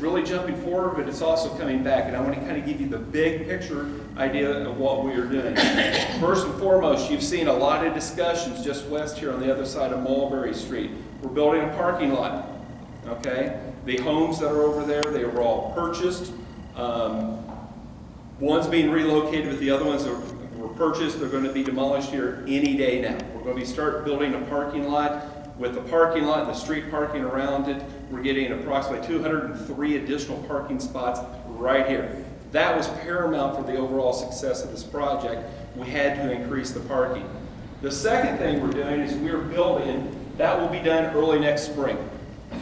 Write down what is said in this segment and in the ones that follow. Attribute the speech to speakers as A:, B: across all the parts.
A: really jumping forward, but it's also coming back. And I want to kind of give you the big picture idea of what we are doing. First and foremost, you've seen a lot of discussions just west here on the other side of Mulberry Street. We're building a parking lot, okay? The homes that are over there, they were all purchased. One's being relocated, but the other ones were purchased. They're going to be demolished here any day now. We're going to start building a parking lot. With the parking lot and the street parking around it, we're getting approximately 203 additional parking spots right here. That was paramount for the overall success of this project. We had to increase the parking. The second thing we're doing is we're building, that will be done early next spring.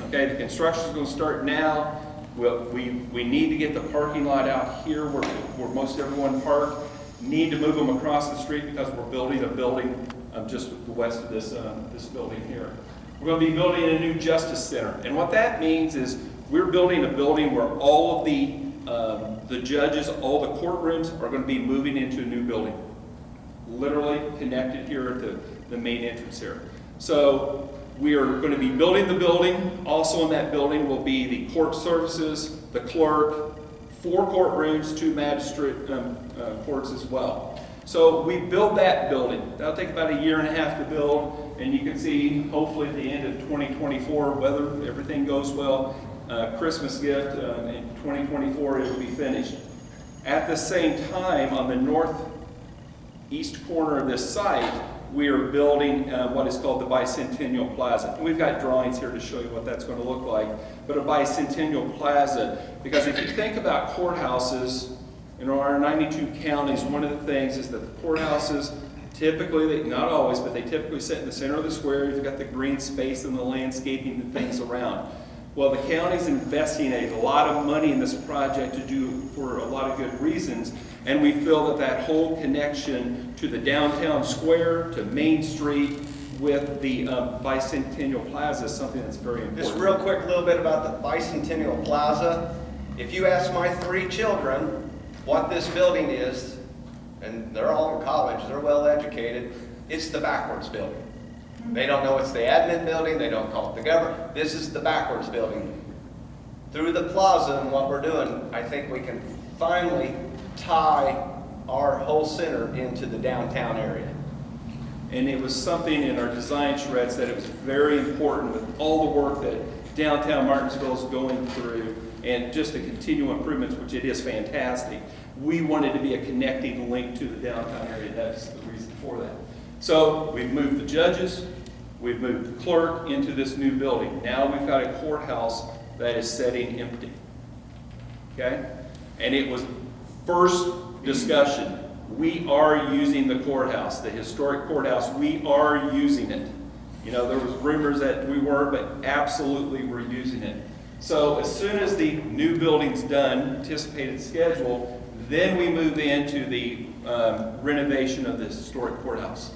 A: Okay, the construction is going to start now. We need to get the parking lot out here where most everyone parked. Need to move them across the street because we're building a building just west of this building here. We're going to be building a new justice center. And what that means is we're building a building where all of the judges, all the courtrooms are going to be moving into a new building. Literally connected here at the main entrance here. So we are going to be building the building. Also in that building will be the court services, the clerk, 4 courtrooms, 2 magistrate courts as well. So we built that building. That'll take about 1.5 years to build, and you can see hopefully at the end of 2024, whether everything goes well, Christmas gift in 2024 it will be finished. At the same time, on the northeast corner of this site, we are building what is called the Bicentennial Plaza. And we've got drawings here to show you what that's going to look like. But a Bicentennial Plaza, because if you think about courthouses, in our 92 counties, one of the things is that the courthouses typically, not always, but they typically sit in the center of the square. You've got the green space and the landscaping and things around. Well, the county's investing a lot of money in this project to do for a lot of good reasons, and we feel that whole connection to the downtown square, to Main Street, with the Bicentennial Plaza is something that's very important.
B: Just real quick, a little bit about the Bicentennial Plaza. If you ask my 3 children what this building is, and they're all in college, they're well educated, it's the backwards building. They don't know it's the admin building, they don't call it the government. This is the backwards building. Through the plaza and what we're doing, I think we can finally tie our whole center into the downtown area.
A: And it was something in our design shreds that it was very important with all the work that downtown Martinsville is going through and just the continual improvements, which it is fantastic. We wanted to be a connecting link to the downtown area. That's the reason for that. So we've moved the judges, we've moved the clerk into this new building. Now we've got a courthouse that is sitting empty. Okay? And it was first discussion. We are using the courthouse, the historic courthouse. We are using it. You know, there was rumors that we weren't, but absolutely we're using it. So as soon as the new building's done, anticipated schedule, then we move into the renovation of the historic courthouse.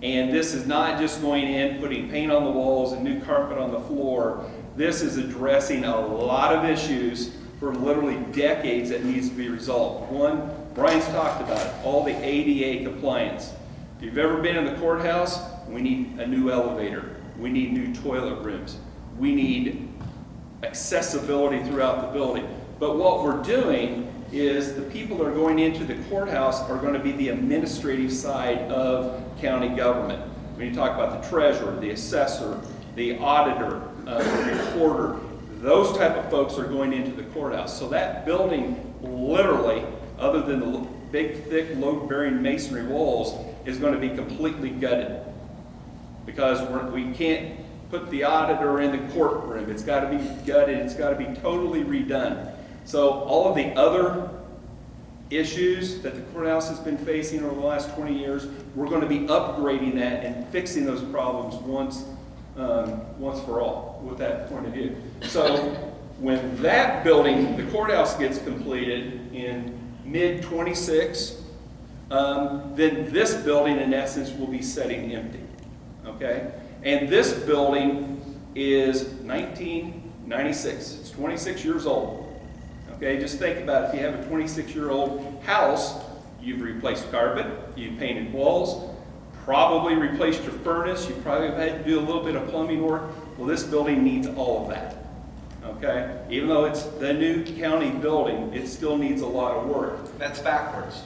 A: And this is not just going in, putting paint on the walls and new carpet on the floor. This is addressing a lot of issues for literally decades that needs to be resolved. One, Brian's talked about it, all the ADA compliance. If you've ever been in the courthouse, we need a new elevator. We need new toilet rooms. We need accessibility throughout the building. But what we're doing is the people that are going into the courthouse are going to be the administrative side of county government. When you talk about the treasurer, the assessor, the auditor, the recorder, those type of folks are going into the courthouse. So that building literally, other than the big, thick, load-bearing masonry walls, is going to be completely gutted. Because we can't put the auditor in the courtroom. It's got to be gutted. It's got to be totally redone. So all of the other issues that the courthouse has been facing over the last 20 years, we're going to be upgrading that and fixing those problems once for all with that point of view. So when that building, the courthouse, gets completed in mid-26, then this building in essence will be sitting empty. Okay? And this building is 1996. It's 26 years old. Okay, just think about it. If you have a 26-year-old house, you've replaced carpet, you've painted walls, probably replaced your furnace, you probably have had to do a little bit of plumbing work. Well, this building needs all of that. okay? Even though it's the new county building, it still needs a lot of work.
B: That's backwards.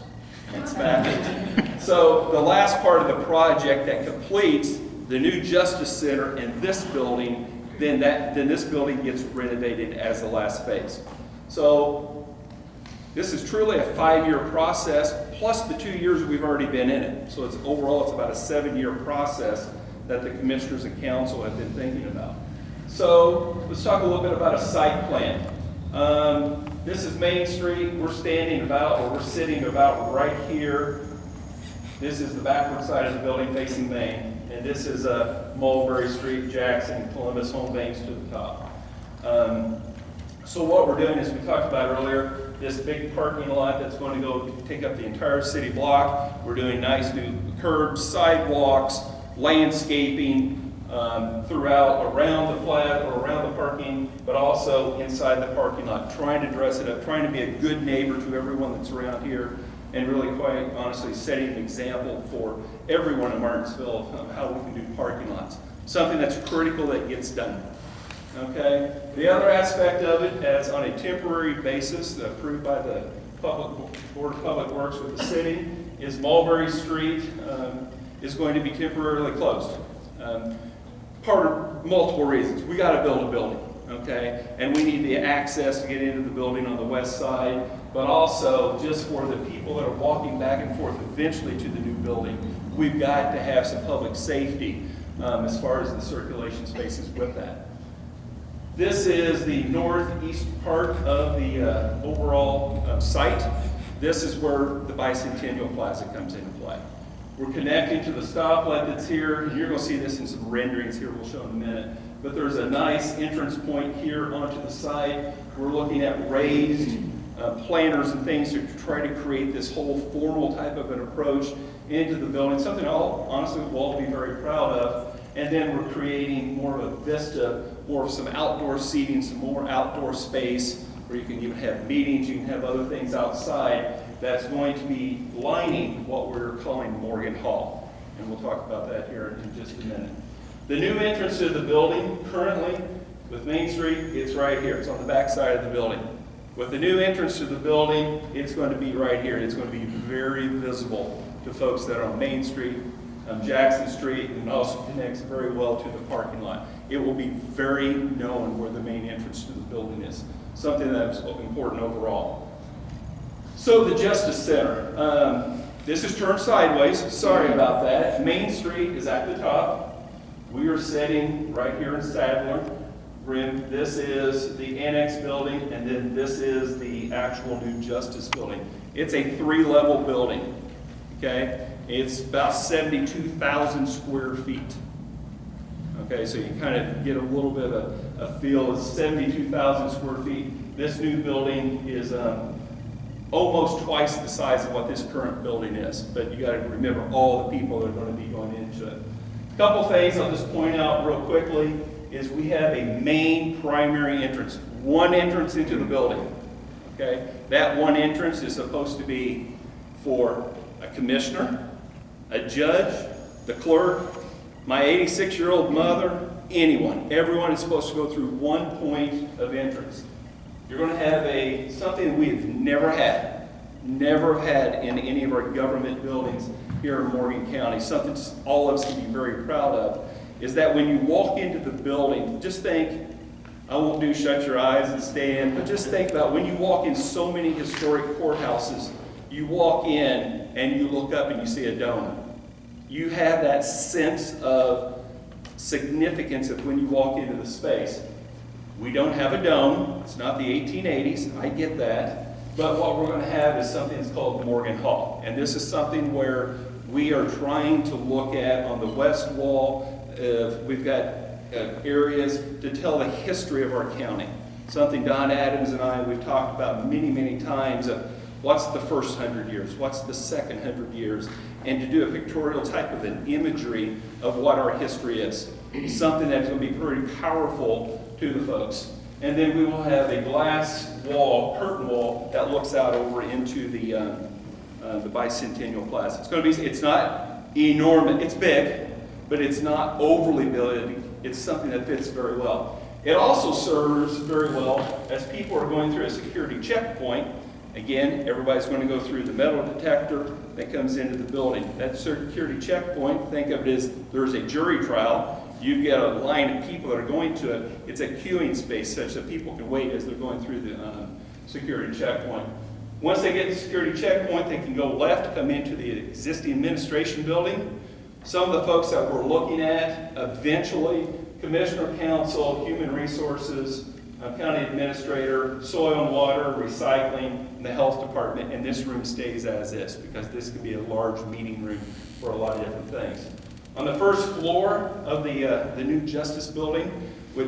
A: It's back. So the last part of the project that completes the new Justice Center and this building, then this building gets renovated as the last phase. So this is truly a 5-year process, plus the 2 years we've already been in it. So it's overall, it's about a 7-year process that the commissioners and council have been thinking about. So let's talk a little bit about a site plan. This is Main Street. We're sitting about right here. This is the backward side of the building facing Main. And this is Mulberry Street, Jackson, Columbus, Home Banks to the top. So what we're doing is, we talked about earlier, this big parking lot that's going to go take up the entire city block. We're doing nice new curbs, sidewalks, landscaping throughout, around the Plaza, or around the parking, but also inside the parking lot, trying to dress it up, trying to be a good neighbor to everyone that's around here, and really, quite honestly, setting an example for everyone in Martinsville of how we can do parking lots. Something that's critical that gets done. Okay? The other aspect of it, as on a temporary basis, approved by the Board of Public Works with the city, is Mulberry Street is going to be temporarily closed. Part of multiple reasons. We got to build a building, okay? And we need the access to get into the building on the west side, but also just for the people that are walking back and forth eventually to the new building, we've got to have some public safety as far as the circulation spaces with that. This is the northeast part of the overall site. This is where the Bicentennial Plaza comes into play. We're connecting to the stoplight that's here, and you're going to see this in some renderings here we'll show in a minute. But there's a nice entrance point here onto the side. We're looking at raised planters and things to try to create this whole formal type of an approach into the building, something I'll honestly will all be very proud of. And then we're creating more of a vista, more of some outdoor seating, some more outdoor space where you can even have meetings, you can have other things outside. That's going to be lining what we're calling Morgan Hall. And we'll talk about that here in just a minute. The new entrance to the building currently with Main Street, it's right here. It's on the back side of the building. With the new entrance to the building, it's going to be right here. It's going to be very visible to folks that are on Main Street, Jackson Street, and also connects very well to the parking lot. It will be very known where the main entrance to the building is. Something that's important overall. So the Justice Center. This is turned sideways. Sorry about that. Main Street is at the top. We are sitting right here in Sadler. This is the Annex building, and then this is the actual new Justice building. It's a 3-level building. Okay? It's about 72,000 square feet. Okay, so you kind of get a little bit of a feel. It's 72,000 square feet. This new building is almost twice the size of what this current building is. But you got to remember all the people that are going to be going into it. A couple things I'll just point out real quickly is we have a main primary entrance. One entrance into the building. Okay, that one entrance is supposed to be for a commissioner, a judge, the clerk, my 86-year-old mother, anyone. Everyone is supposed to go through one point of entrance. You're going to have something we've never had in any of our government buildings here in Morgan County, something all of us can be very proud of, is that when you walk into the building, just think, I won't do shut your eyes and stand, but just think about when you walk in so many historic courthouses, you walk in and you look up and you see a dome. You have that sense of significance of when you walk into the space. We don't have a dome. It's not the 1880s. I get that. But what we're going to have is something that's called Morgan Hall. And this is something where we are trying to look at on the west wall. We've got areas to tell the history of our county. Something Don Adams and I, we've talked about many, many times of what's the first 100 years, what's the second 100 years, and to do a pictorial type of an imagery of what our history is. Something that's going to be pretty powerful to the folks. And then we will have a glass wall, curtain wall, that looks out over into the Bicentennial Plaza. It's not enormous, it's big, but it's not overly big. It's something that fits very well. It also serves very well as people are going through a security checkpoint. Again, everybody's going to go through the metal detector that comes into the building. That security checkpoint, think of it as there's a jury trial. You get a line of people that are going to it. It's a queuing space such that people can wait as they're going through the security checkpoint. Once they get the security checkpoint, they can go left, come into the existing administration building. Some of the folks that we're looking at, eventually, Commissioner Council, Human Resources, County Administrator, Soil and Water, Recycling, and the Health Department, and this room stays as is because this could be a large meeting room for a lot of different things. On the first floor of the new Justice Building,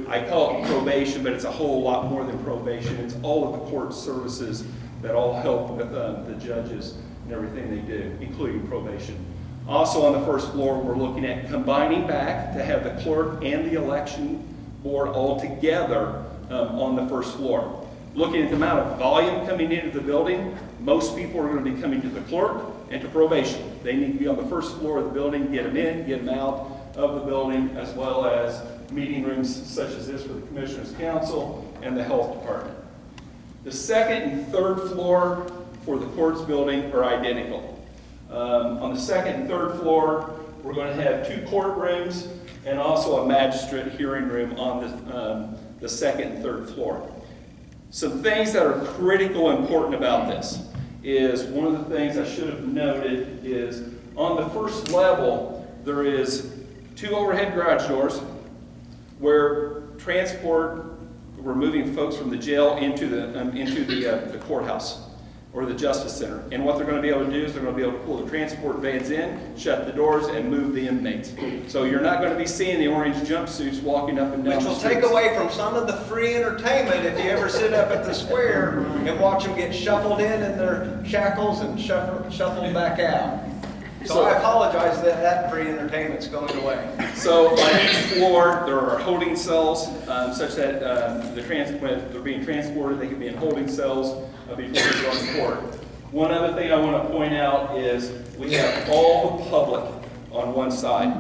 A: I call it probation, but it's a whole lot more than probation. It's all of the court services that all help with the judges and everything they do, including probation. Also on the first floor, we're looking at combining back to have the clerk and the election board all together on the first floor. Looking at the amount of volume coming into the building, most people are going to be coming to the clerk and to probation. They need to be on the first floor of the building, get them in, get them out of the building, as well as meeting rooms such as this for the Commissioner's Council and the Health Department. The second and third floor for the courts building are identical. On the second and third floor, we're going to have 2 courtrooms and also a magistrate hearing room on the second and third floor. Some things that are critical and important about this is one of the things I should have noted is on the first level, there is 2 overhead garage doors where we're moving folks from the jail into the courthouse or the Justice Center. And what they're going to be able to do is they're going to be able to pull the transport vans in, shut the doors, and move the inmates. So you're not going to be seeing the orange jumpsuits walking up and down
B: Which
A: the
B: will
A: streets.
B: take away from some of the free entertainment if you ever sit up at the square and watch them get shuffled in their shackles and shuffled back out. So I apologize that free entertainment's going away.
A: So on each floor, there are holding cells such that when they're being transported, they can be in holding cells before they go on court. One other thing I want to point out is we have all the public on one side.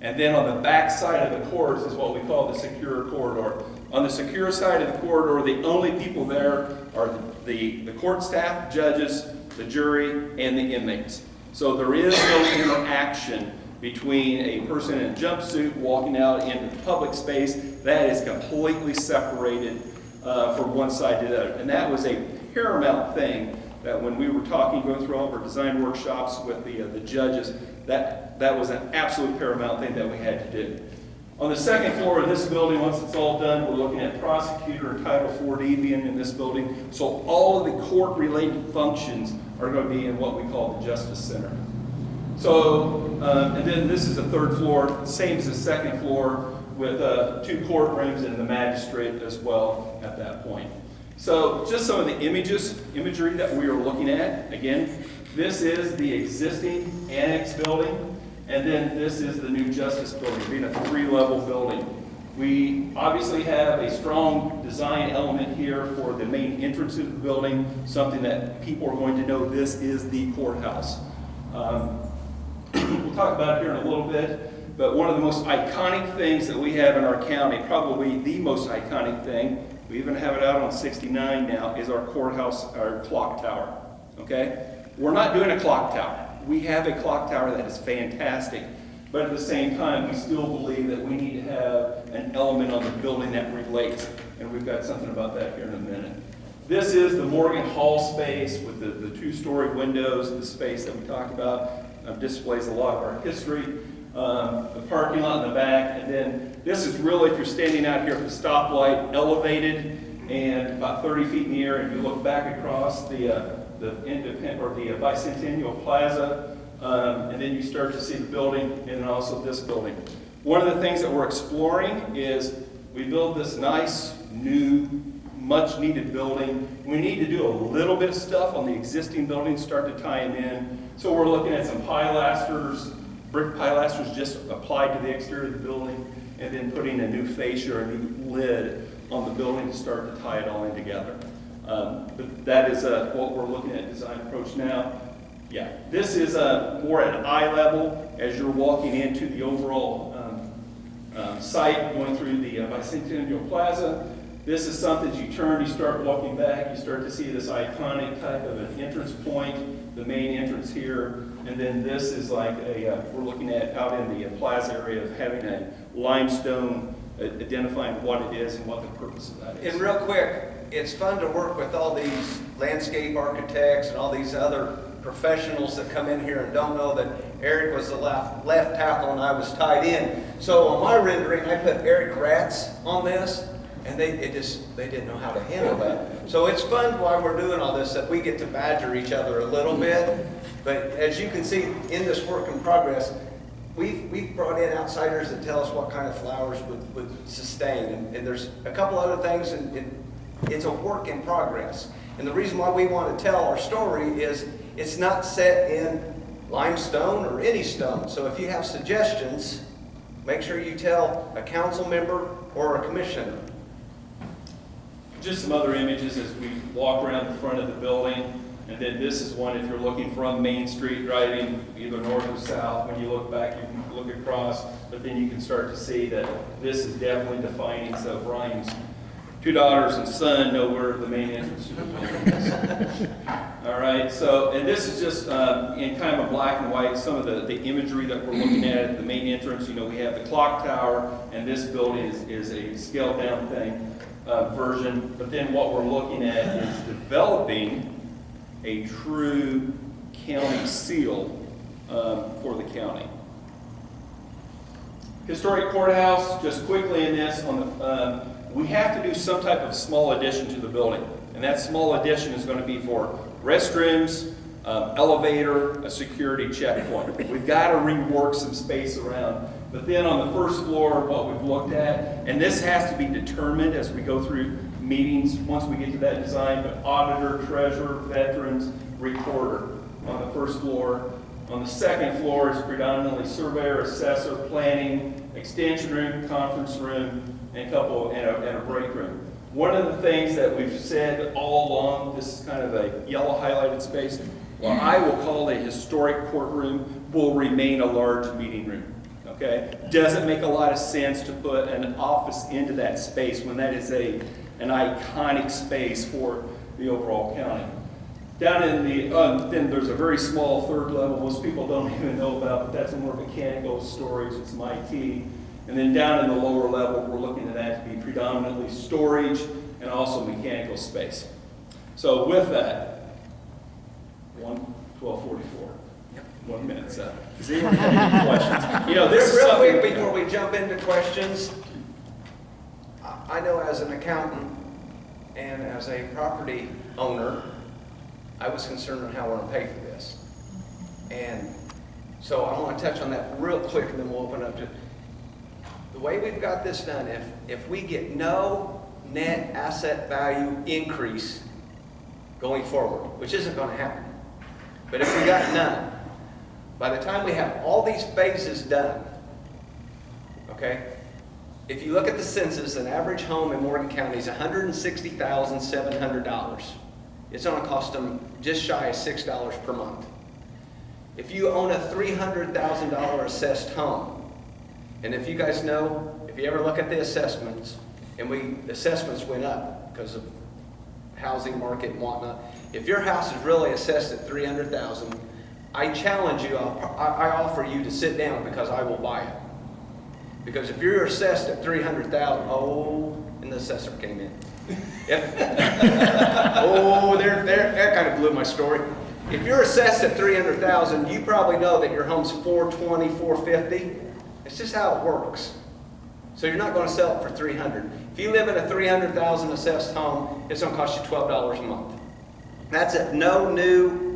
A: And then on the back side of the courts is what we call the secure corridor. On the secure side of the corridor, the only people there are the court staff, judges, the jury, and the inmates. So there is no interaction between a person in a jumpsuit walking out into the public space. That is completely separated from one side to the other. And that was a paramount thing that when we were talking, going through all of our design workshops with the judges, that was an absolute paramount thing that we had to do. On the second floor of this building, once it's all done, we're looking at prosecutor and Title 4D being in this building. So all of the court-related functions are going to be in what we call the Justice Center. So, and then this is the third floor, same as the second floor, with 2 courtrooms and the magistrate as well at that point. So just some of the imagery that we are looking at. Again, this is the existing annex building. And then this is the new Justice Building, being a 3-level building. We obviously have a strong design element here for the main entrance of the building, something that people are going to know this is the courthouse. We'll talk about it here in a little bit, but one of the most iconic things that we have in our county, probably the most iconic thing, we even have it out on 69 now, is our courthouse, our clock tower, okay? We're not doing a clock tower. We have a clock tower that is fantastic, but at the same time, we still believe that we need to have an element on the building that relates, and we've got something about that here in a minute. This is the Morgan Hall space with the 2-story windows, the space that we talked about, displays a lot of our history, the parking lot in the back, and then this is really, if you're standing out here at the stoplight, elevated and about 30 feet in the air, and you look back across the Bicentennial Plaza, and then you start to see the building and also this building. One of the things that we're exploring is we build this nice, new, much needed building. We need to do a little bit of stuff on the existing building, start to tie them in. So we're looking at some pilasters, brick pilasters just applied to the exterior of the building, and then putting a new fascia or a new lid on the building to start to tie it all in together. But that is what we're looking at design approach now. Yeah, this is more at eye level as you're walking into the overall site going through the Bicentennial Plaza. This is something as you turn, you start walking back, you start to see this iconic type of an entrance point, the main entrance here, and then this is like we're looking at out in the plaza area of having a limestone identifying what it is and what the purpose of that is.
B: And real quick, it's fun to work with all these landscape architects and all these other professionals that come in here and don't know that Eric was the left tackle and I was tied in. So on my rendering, I put Eric Ratz on this, and they didn't know how to handle that. So it's fun while we're doing all this that we get to badger each other a little bit. But as you can see in this work in progress, we've brought in outsiders that tell us what kind of flowers would sustain. And there's a couple other things, and it's a work in progress. And the reason why we want to tell our story is it's not set in limestone or any stone. So if you have suggestions, make sure you tell a council member or a commissioner.
A: Just some other images as we walk around the front of the building. And then this is one if you're looking from Main Street driving either north or south. When you look back, you can look across, but then you can start to see that this is definitely defining. So Brian's two daughters and son know where the main entrance to the building is. All right, so, and this is just in kind of a black and white, some of the imagery that we're looking at the main entrance. You know, we have the clock tower, and this building is a scaled down thing. Version, but then what we're looking at is developing a true county seal for the county. Historic Courthouse, just quickly in this, we have to do some type of small addition to the building, and that small addition is going to be for restrooms, elevator, a security checkpoint. We've got to rework some space around. But then on the first floor, what we've looked at, and this has to be determined as we go through meetings once we get to that design, but auditor, treasurer, veterans, recorder on the first floor. On the second floor is predominantly surveyor, assessor, planning, extension room, conference room, and a break room. One of the things that we've said all along, this is kind of a yellow highlighted space, what I will call a historic courtroom will remain a large meeting room. Okay? Doesn't make a lot of sense to put an office into that space when that is an iconic space for the overall county. Down in the, then there's a very small third level, most people don't even know about, but that's more mechanical storage, it's some IT. And then down in the lower level, we're looking at that to be predominantly storage and also mechanical space. So with that, 12:44. 1 minute, so. Does anyone have any questions? You know, this is
B: real
A: something.
B: Quick before we jump into questions, I know as an accountant and as a property owner, I was concerned on how we're going to pay for this. And so I want to touch on that real quick, and then we'll open up to the way we've got this done. If we get no net asset value increase going forward, which isn't going to happen, but if we got none, by the time we have all these phases done, okay, if you look at the census, an average home in Morgan County is $160,700. It's going to cost them just shy of $6 per month. If you own a $300,000 assessed home, and if you guys know, if you ever look at the assessments, and the assessments went up because of housing market and whatnot, if your house is really assessed at $300,000, I challenge you, I offer you to sit down because I will buy it. Because if you're assessed at $300,000, and the assessor came in. That kind of blew my story. If you're assessed at $300,000, you probably know that your home's $420,000, $450,000. It's just how it works. So you're not going to sell it for $300,000. If you live in a $300,000 assessed home, it's going to cost you $12 a month. That's if no new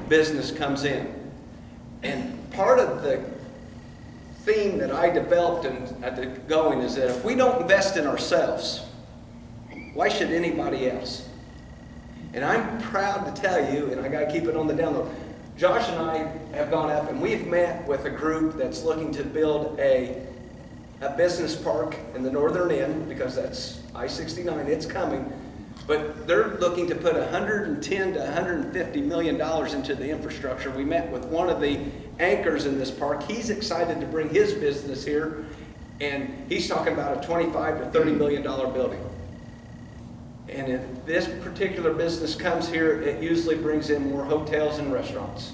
B: business comes in. And part of the theme that I developed at the going is that if we don't invest in ourselves, why should anybody else? And I'm proud to tell you, and I got to keep it on the down low, Josh and I have gone up and we've met with a group that's looking to build a business park in the northern end, because that's I-69, it's coming. But they're looking to put $110 to $150 million into the infrastructure. We met with one of the anchors in this park. He's excited to bring his business here. And he's talking about a $25 to $30 million building. And if this particular business comes here, it usually brings in more hotels and restaurants.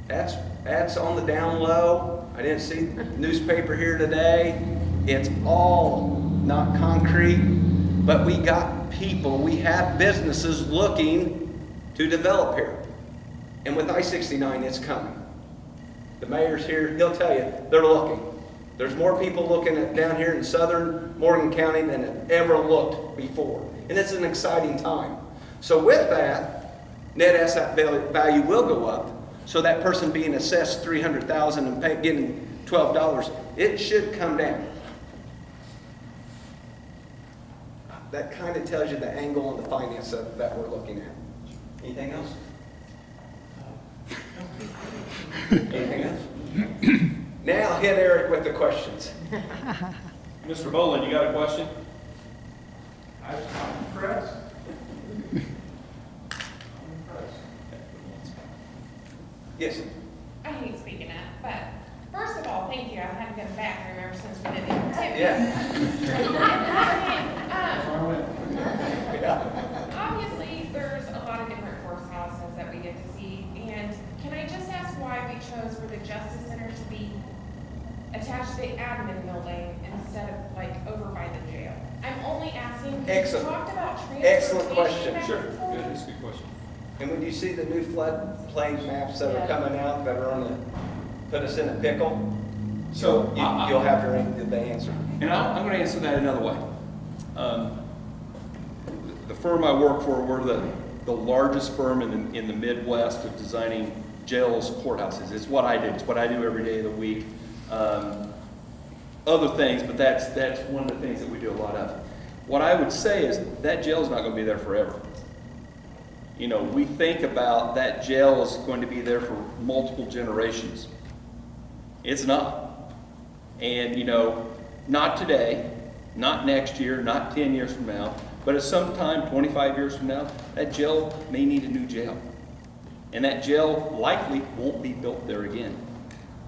B: That's on the down low. I didn't see the newspaper here today. It's all not concrete, but we got people, we have businesses looking to develop here. And with I-69, it's coming. The mayor's here, he'll tell you, they're looking. There's more people looking at down here in southern Morgan County than have ever looked before. And it's an exciting time. So with that, net asset value will go up. So that person being assessed $300,000 and getting $12, it should come down. That kind of tells you the angle on the finance that we're looking at. Anything else? Anything else? Now hit Eric with the questions.
A: Mr. Boland, you got a question?
C: I'm impressed.
B: Yes.
D: I hate speaking up, but first of all, thank you. I haven't been back there ever since we did the activity. Obviously, there's a lot of different courthouses that we get to see, and can I just ask why we chose for the Justice Center to be attached to the admin building instead of like over by the jail? I'm only asking because we talked about transportation.
B: Excellent question.
D: back
A: Sure,
D: and forth.
A: good, that's a good question.
B: And when you see the new floodplain maps that are coming out that are on the, put us in a pickle,
A: So
B: you'll have the answer.
A: And I'm going to answer that another way. The firm I work for, we're the largest firm in the Midwest of designing jails, courthouses. It's what I do. It's what I do every day of the week. Other things, but that's one of the things that we do a lot of. What I would say is that jail is not going to be there forever. You know, we think about that jail is going to be there for multiple generations. It's not. And, you know, not today, not next year, not 10 years from now, but at some time, 25 years from now, that jail may need a new jail. And that jail likely won't be built there again.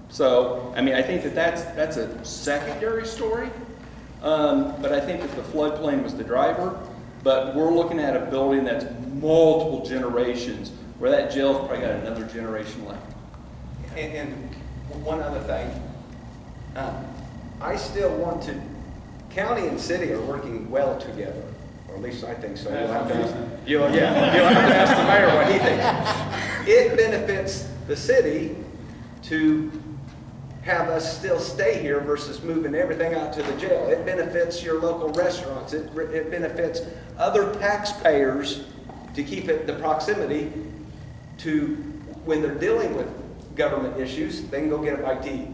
A: So, I mean, I think that's a secondary story, but I think that the floodplain was the driver. But we're looking at a building that's multiple generations, where that jail's probably got another generation left.
B: And one other thing, I still want to, county and city are working well together, or at least I think so. You'll have to ask the mayor what he thinks. It benefits the city to have us still stay here versus moving everything out to the jail. It benefits your local restaurants. It benefits other taxpayers to keep it the proximity to when they're dealing with government issues, they can go get a bite to eat.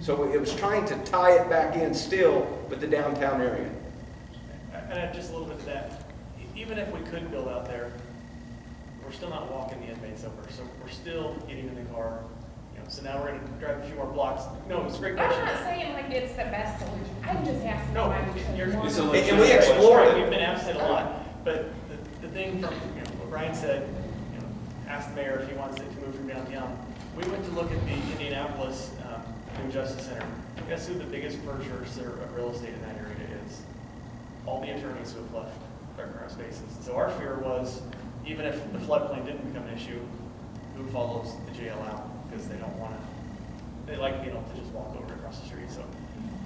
B: So it was trying to tie it back in still with the downtown area.
C: And just a little bit of that, even if we could build out there, we're still not walking the inmates over. So we're still getting in the car. So now we're going to drive a few more blocks. No, it's a great question.
D: I'm not saying like it's the best solution. I'm just asking
C: No,
D: why we chose one.
B: And we explored it.
C: We've been asked it a lot. But the thing from what Brian said, ask the mayor if he wants it to move from downtown. We went to look at the Indianapolis new Justice Center. Guess who the biggest purchaser of real estate in that area is? All the attorneys who have left their current spaces. So our fear was, even if the floodplain didn't become an issue, who follows the jail out? Because they don't want to, they like being able to just walk over across the street. So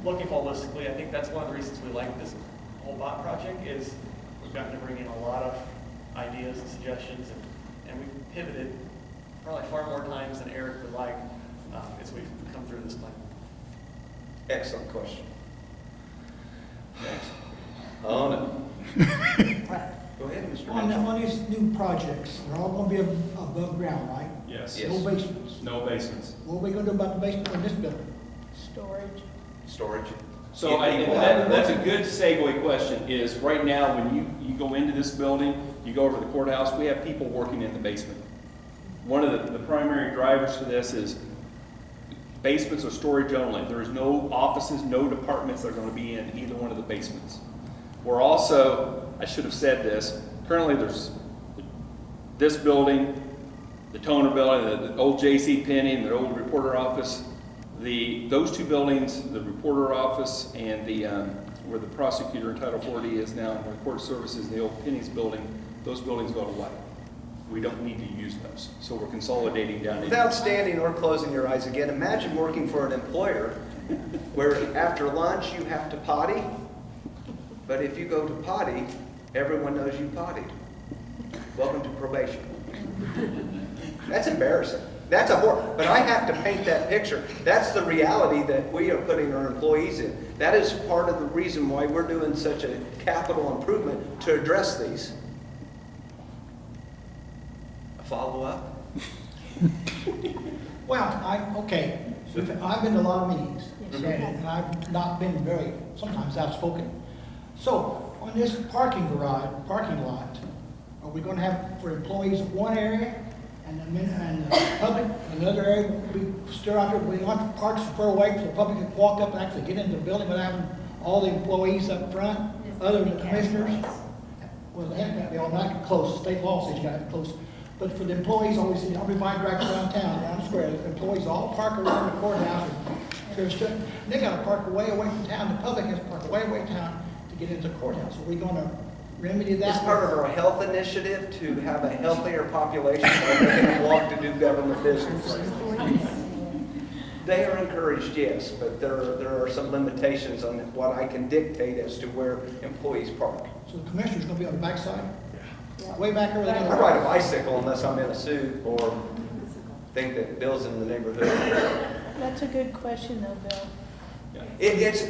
C: looking holistically, I think that's one of the reasons we like this whole bot project is we've gotten to bring in a lot of ideas and suggestions, and we've pivoted probably far more times than Eric would like as we've come through this plan.
B: Excellent question.
A: Next.
B: Oh, no. Go ahead, Mr. Mitchell.
E: On these new projects, they're all gonna be above ground, right?
A: Yes.
B: Yes.
E: No basements.
A: No basements.
E: What are we gonna do about the basement in this building?
B: Storage.
A: So that's a good segue question, is right now when you go into this building, you go over to the courthouse, we have people working in the basement. One of the primary drivers for this is basements are storage only. There's no offices, no departments that are going to be in either one of the basements. We're also, I should have said this, currently there's this building, the toner building, the old J.C. Penney, and the old reporter office. Those two buildings, the reporter office and where the prosecutor in Title 40 is now, and court services, the old Penny's building, those buildings go away. We don't need to use those. So we're consolidating down.
B: Without standing or closing your eyes again, imagine working for an employer where after lunch you have to potty, but if you go to potty, everyone knows you pottied. Welcome to probation. That's embarrassing. That's a horror. But I have to paint that picture. That's the reality that we are putting our employees in. That is part of the reason why we're doing such a capital improvement to address these. A follow-up?
E: Well, okay, so I've been to a lot of meetings, and I've not been very, sometimes outspoken. So, on this parking lot, are we gonna have for employees one area, and the public, another area, we still out there, we want to park so far away so the public can walk up and actually get into the building without having all the employees up front, other than the commissioners? Well, they have to be all night close, state law says you gotta have it close. But for the employees, always, everybody drives around town, around the square, the employees all park around the courthouse. And they gotta park way away from town, the public has to park way away from town to get into the courthouse. Are we gonna remedy that?
B: It's part of our health initiative to have a healthier population by making them walk to do government business. They are encouraged, yes, but there are some limitations on what I can dictate as to where employees park.
E: So the commissioner's gonna be on the backside? Way back over there?
B: I ride a bicycle unless I'm in a suit or think that Bill's in the neighborhood.
F: That's a good question though, Bill.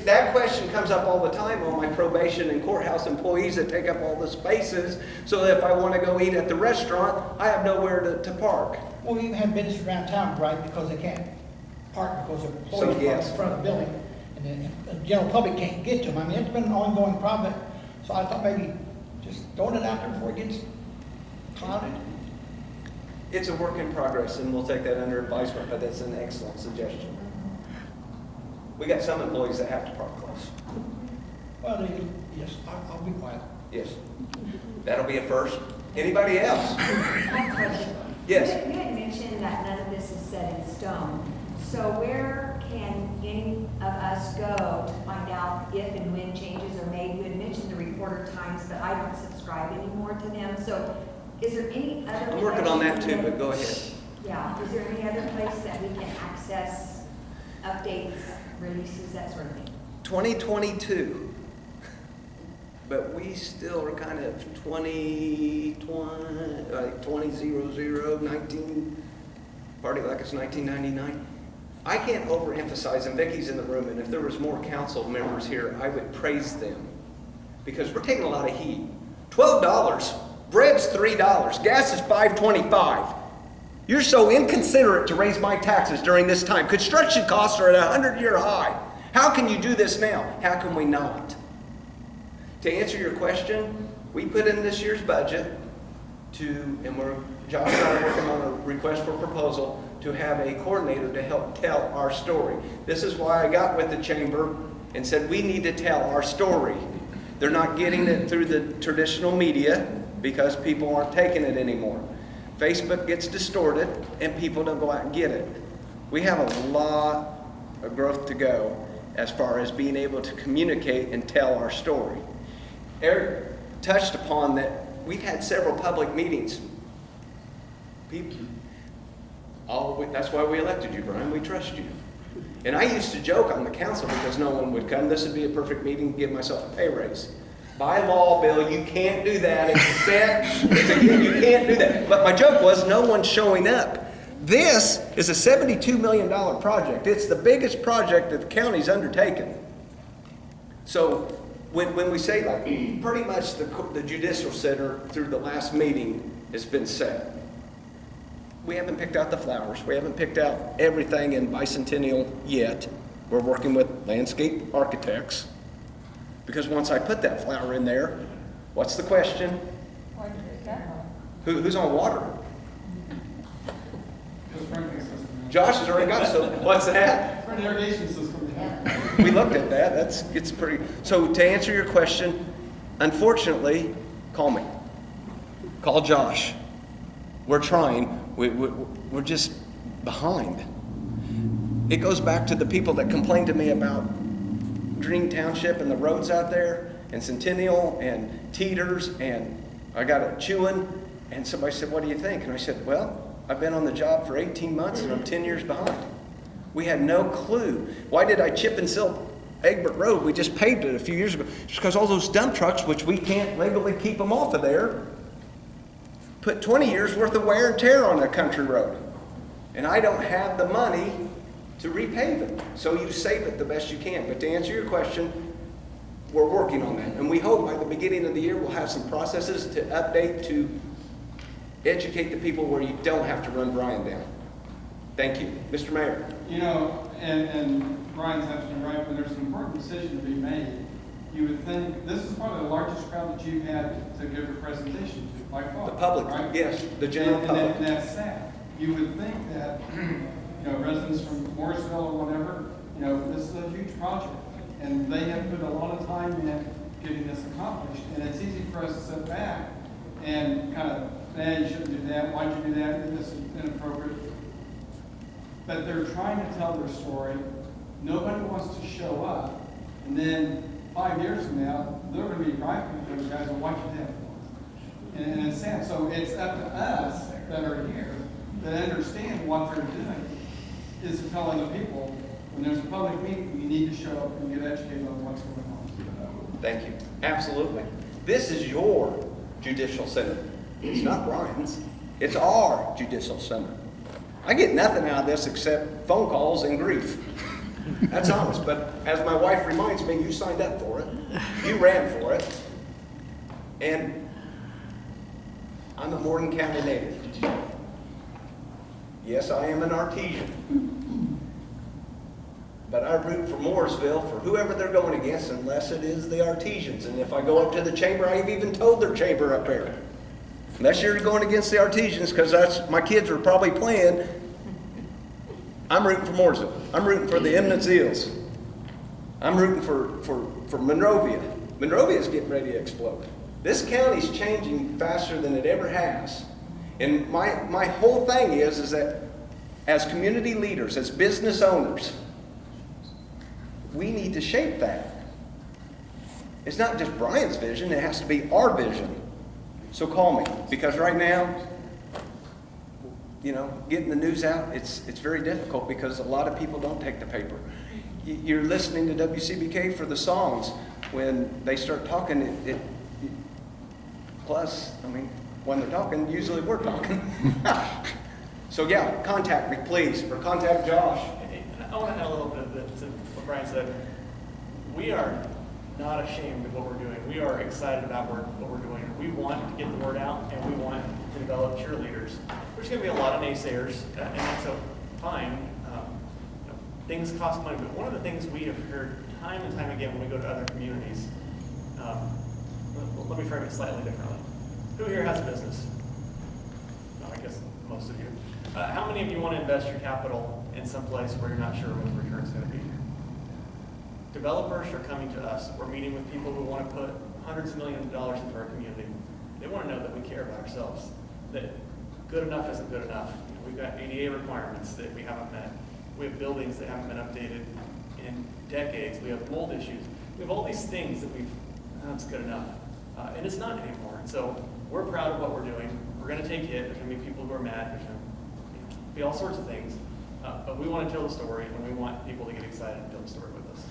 B: That question comes up all the time on my probation and courthouse employees that take up all the spaces, so that if I want to go eat at the restaurant, I have nowhere to park.
E: Well, we even have business around town, right, because they can't park because their employees park
B: yes.
E: in front of the building, and then the general public can't get to them. I mean, it's been an ongoing problem, so I thought maybe just throwing it out there before it gets clouded.
B: It's a work in progress, and we'll take that under advisement, but that's an excellent suggestion. We got some employees that have to park close.
E: Well, yes, I'll be quiet.
B: Yes. That'll be a first. Anybody else?
G: One question.
B: Yes.
G: You had mentioned that none of this is set in stone. So where can any of us go to find out if and when changes are made? You had mentioned the Reporter Times, but I don't subscribe anymore to them. So is there any other
B: I'm working on that too, but go ahead.
G: Yeah. Is there any other place that we can access updates, releases, that sort of thing? 2022.
B: But we still are kind of 2000, 19, party like it's 1999. I can't overemphasize, and Vicky's in the room, and if there was more council members here, I would praise them. Because we're taking a lot of heat. $12, bread's $3, gas is $5.25. You're so inconsiderate to raise my taxes during this time. Construction costs are at a 100-year high. How can you do this now? How can we not? To answer your question, we put in this year's budget Josh and I are working on a request for proposal to have a coordinator to help tell our story. This is why I got with the chamber and said we need to tell our story. They're not getting it through the traditional media because people aren't taking it anymore. Facebook gets distorted and people don't go out and get it. We have a lot of growth to go as far as being able to communicate and tell our story. Eric touched upon that we've had several public meetings. That's why we elected you, Brian. We trust you. And I used to joke on the council because no one would come. This would be a perfect meeting to give myself a pay raise. By law, Bill, you can't do that. You can't do that. But my joke was no one's showing up. This is a $72 million project. It's the biggest project that the county's undertaken. So when we say, like, pretty much the judicial center through the last meeting has been set. We haven't picked out the flowers. We haven't picked out everything in Bicentennial yet. We're working with landscape architects. Because once I put that flower in there, what's the question? Who's on water? Josh has already got it, so what's that?
H: For an irrigation system.
B: We looked at that. It's pretty. So to answer your question, unfortunately, call me. Call Josh. We're trying. We're just behind. it goes back to the people that complained to me about Green Township and the roads out there, and Centennial and Teeters, and I got a chewing, and somebody said, what do you think? And I said, well, I've been on the job for 18 months and I'm 10 years behind. We had no clue. Why did I chip and seal Egbert Road? We just paved it a few years ago. It's because all those dump trucks, which we can't legally keep them off of there, put 20 years worth of wear and tear on a country road. And I don't have the money to repave it. So you save it the best you can. But to answer your question, we're working on that. And we hope by the beginning of the year we'll have some processes to update, to educate the people where you don't have to run Brian down. Thank you. Mr. Mayor.
H: You know, and Brian's absolutely right, but there's an important decision to be made. You would think, this is probably the largest crowd that you've had to give a presentation to, by far.
B: The public,
H: right?
B: yes, the general public.
H: And that's sad. You would think that, residents from Morrisville or whatever, this is a huge project. And they have put a lot of time in getting this accomplished. And it's easy for us to sit back and kind of, you shouldn't do that, why'd you do that, this is inappropriate. But they're trying to tell their story. Nobody wants to show up. And then 5 years from now, they're going to be griping to those guys, well, why'd you do that for? And it's sad. So it's up to us that are here that understand what they're doing is telling the people, when there's a public meeting, you need to show up and get educated on what's going on.
B: Thank you. Absolutely. This is your judicial center. It's not Brian's. It's our judicial center. I get nothing out of this except phone calls and grief. That's honest. But as my wife reminds me, you signed up for it. You ran for it. And I'm a Morgan County native. Yes, I am an artesian. But I root for Morrisville for whoever they're going against, unless it is the artesians. And if I go up to the chamber, I've even told their chamber up there, unless you're going against the artesians, because that's my kids are probably playing, I'm rooting for Morrisville. I'm rooting for the Eminence Eels. I'm rooting for Monrovia. Monrovia is getting ready to explode. This county's changing faster than it ever has. And my whole thing is that as community leaders, as business owners, we need to shape that. It's not just Brian's vision, it has to be our vision. So call me, because right now, getting the news out, it's very difficult because a lot of people don't take the paper. You're listening to WCBK for the songs. When they start talking, plus, when they're talking, usually we're talking. So yeah, contact me, please, or contact Josh.
C: I want to add a little bit to what Brian said. We are not ashamed of what we're doing. We are excited about what we're doing. We want to get the word out, and we want to develop cheerleaders. There's going to be a lot of naysayers, and that's fine. Things cost money, but one of the things we have heard time and time again when we go to other communities, let me frame it slightly differently. Who here has a business? No, I guess most of you. How many of you want to invest your capital in some place where you're not sure what the return's going to be? Developers are coming to us. We're meeting with people who want to put hundreds of millions of dollars into our community. They want to know that we care about ourselves, that good enough isn't good enough. We've got ADA requirements that we haven't met. We have buildings that haven't been updated in decades. We have mold issues. We have all these things that that's good enough. And it's not anymore. So we're proud of what we're doing. We're going to take hit. There's going to be people who are mad. There's going to be all sorts of things. But we want to tell the story, and we want people to get excited and tell the story with us.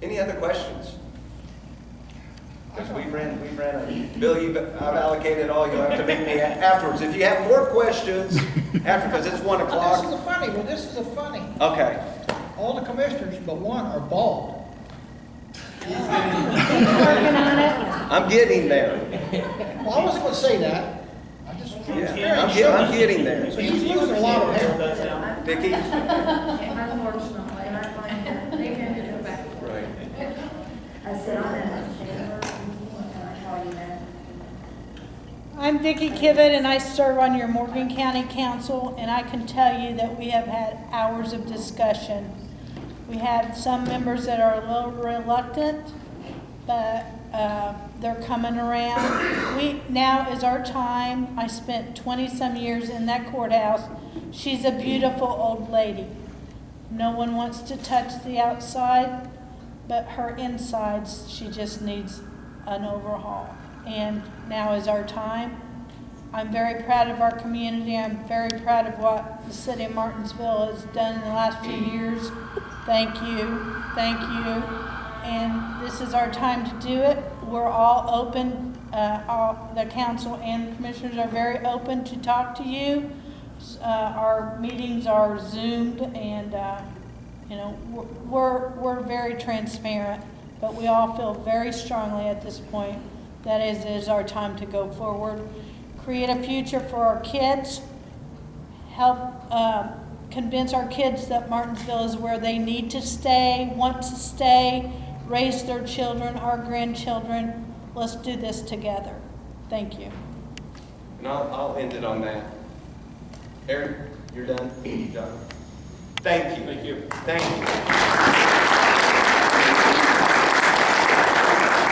B: Any other questions? Because we've ran Bill, I've allocated all. You'll have to meet me afterwards. If you have more questions, because it's 1 o'clock.
E: This is a funny.
B: Okay.
E: All the commissioners but one are bald.
F: Working on it.
B: I'm getting there.
E: Well, I wasn't going to say that.
B: I'm getting there.
E: So he's losing a lot of hair.
B: Vicki?
I: Unfortunately, I find that they tend to go back.
B: Right.
G: I said, I'm in a chamber, and I call you that.
F: I'm Vicki Kivett, and I serve on your Morgan County Council, and I can tell you that we have had hours of discussion. We have some members that are a little reluctant, but they're coming around. Now is our time. I spent 20-some years in that courthouse. She's a beautiful old lady. No one wants to touch the outside, but her insides, she just needs an overhaul. And now is our time. I'm very proud of our community. I'm very proud of what the city of Martinsville has done in the last few years. Thank you, thank you. And this is our time to do it. We're all open, the council and commissioners are very open to talk to you. Our meetings are Zoomed and, you know, we're very transparent, but we all feel very strongly at this point that it is our time to go forward, create a future for our kids, help convince our kids that Martinsville is where they need to stay, want to stay, raise their children, our grandchildren. Let's do this together. Thank you.
B: And I'll end it on that. Aaron, you're done? Done. Thank you.
A: Thank you.
B: Thank you.